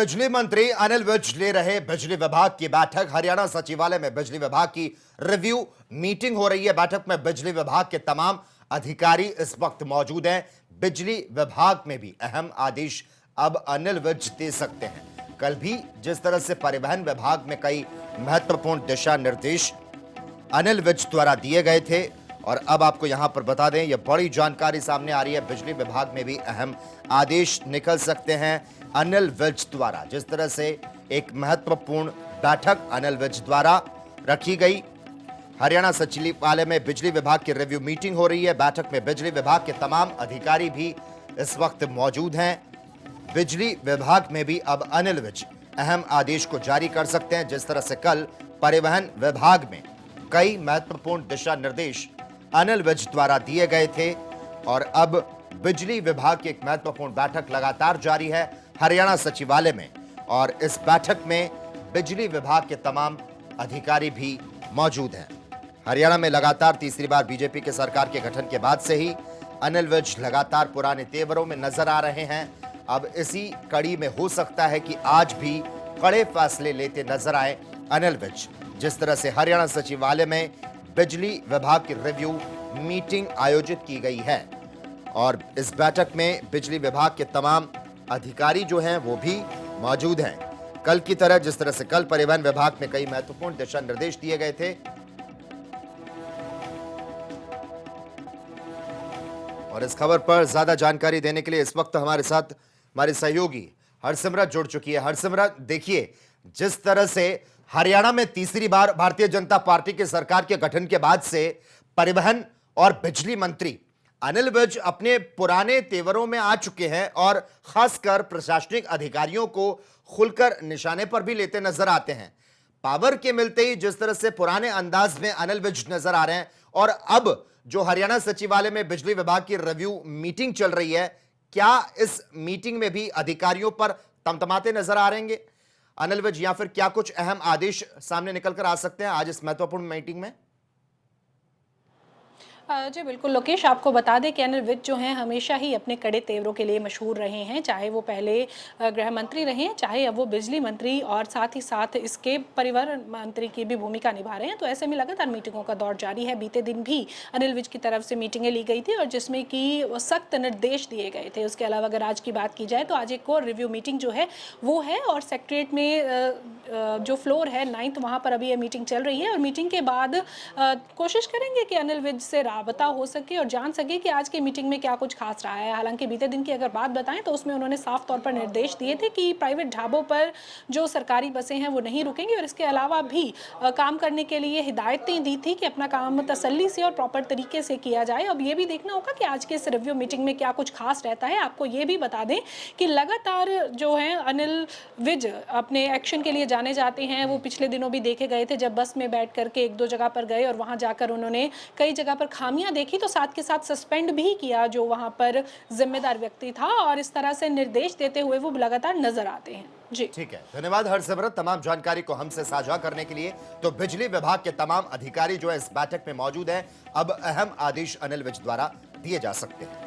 बिजली मंत्री अनिल विज ले रहे बिजली विभाग की बैठक। हरियाणा सचिवालय में बिजली विभाग की रिव्यू मीटिंग हो रही है। बैठक में बिजली विभाग के तमाम अधिकारी इस वक्त मौजूद हैं। बिजली विभाग में भी अहम आदेश अब अनिल विज दे सकते हैं। कल भी जिस तरह से परिवहन विभाग में कई महत्वपूर्ण दिशा निर्देश अनिल विज द्वारा दिए गए थे, और अब आपको यहां पर बता दें, यह बड़ी जानकारी सामने आ रही है। बिजली विभाग में भी अहम आदेश निकल सकते हैं अनिल विज द्वारा। जिस तरह से एक महत्वपूर्ण बैठक अनिल विज द्वारा रखी गई। हरियाणा सचिवालय में बिजली विभाग की रिव्यू मीटिंग हो रही है। बैठक में बिजली विभाग के तमाम अधिकारी भी इस वक्त मौजूद हैं। बिजली विभाग में भी अब अनिल विज अहम आदेश को जारी कर सकते हैं। जिस तरह से कल परिवहन विभाग में कई महत्वपूर्ण दिशा निर्देश अनिल विज द्वारा दिए गए थे, और अब बिजली विभाग की एक महत्वपूर्ण बैठक लगातार जारी है हरियाणा सचिवालय में, और इस बैठक में बिजली विभाग के तमाम अधिकारी भी मौजूद हैं। हरियाणा में लगातार तीसरी बार बीजेपी के सरकार के गठन के बाद से ही अनिल विज लगातार पुराने तेवरों में नजर आ रहे हैं। अब इसी कड़ी में हो सकता है कि आज भी कड़े फैसले लेते नजर आए अनिल विज। जिस तरह से हरियाणा सचिवालय में बिजली विभाग की रिव्यू मीटिंग आयोजित की गई है, और इस बैठक में बिजली विभाग के तमाम अधिकारी जो हैं वो भी मौजूद हैं। कल की तरह जिस तरह से कल परिवहन विभाग में कई महत्वपूर्ण दिशा निर्देश दिए गए थे, और इस खबर पर ज्यादा जानकारी देने के लिए इस वक्त हमारे साथ हमारे सहयोगी हरसिमरत जुड़ चुकी है। हरसिमरत, देखिए, जिस तरह से हरियाणा में तीसरी बार भारतीय जनता पार्टी की सरकार के गठन के बाद से परिवहन और बिजली मंत्री अनिल विज अपने पुराने तेवरों में आ चुके हैं, और खासकर प्रशासनिक अधिकारियों को खुलकर निशाने पर भी लेते नजर आते हैं। पावर के मिलते ही जिस तरह से पुराने अंदाज में अनिल विज नजर आ रहे हैं, और अब जो हरियाणा सचिवालय में बिजली विभाग की रिव्यू मीटिंग चल रही है, क्या इस मीटिंग में भी अधिकारियों पर तमतमाते नजर आ रहेंगे अनिल विज, या फिर क्या कुछ अहम आदेश सामने निकलकर आ सकते हैं आज इस महत्वपूर्ण मीटिंग में? जी बिल्कुल लोकेश, आपको बता दें कि अनिल विज जो हैं हमेशा ही अपने कड़े तेवरों के लिए मशहूर रहे हैं। चाहे वो पहले गृह मंत्री रहे हैं, चाहे अब वो बिजली मंत्री और साथ ही साथ इसके परिवहन मंत्री की भी भूमिका निभा रहे हैं। तो ऐसे में लगातार मीटिंगों का दौर जारी है। बीते दिन भी अनिल विज की तरफ से मीटिंगें ली गई थी, और जिसमें कि सख्त निर्देश दिए गए थे। उसके अलावा अगर आज की बात की जाए तो आज एक और रिव्यू मीटिंग जो है वो है, और सेक्रेटरीट में जो फ्लोर है 9th, वहाँ पर अभी ये मीटिंग चल रही है। और मीटिंग के बाद कोशिश करेंगे कि अनिल विज से राबता हो सके और जान सके कि आज की मीटिंग में क्या कुछ खास रहा है। हालांकि बीते दिन की अगर बात बताएं तो उसमें उन्होंने साफ तौर पर निर्देश दिए थे कि प्राइवेट ढाबों पर जो सरकारी बसें हैं वो नहीं रुकेंगी, और इसके अलावा भी काम करने के लिए हिदायतें दी थी कि अपना काम तसल्ली से और प्रॉपर तरीके से किया जाए। अब ये भी देखना होगा कि आज के इस रिव्यू मीटिंग में क्या कुछ खास रहता है। आपको ये भी बता दें कि लगातार जो है अनिल विज अपने एक्शन के लिए जाने जाते हैं। वो पिछले दिनों भी देखे गए थे, जब बस में बैठ करके एक दो जगह पर गए और वहां जाकर उन्होंने कई जगह पर खामियां देखी, तो साथ के साथ सस्पेंड भी किया जो वहां पर जिम्मेदार व्यक्ति था, और इस तरह से निर्देश देते हुए वो लगातार नजर आते हैं। जी ठीक है, धन्यवाद हरसिमरत तमाम जानकारी को हमसे साझा करने के लिए। तो बिजली विभाग के तमाम अधिकारी जो है इस बैठक में मौजूद हैं। अब अहम आदेश अनिल विज द्वारा दिए जा सकते हैं।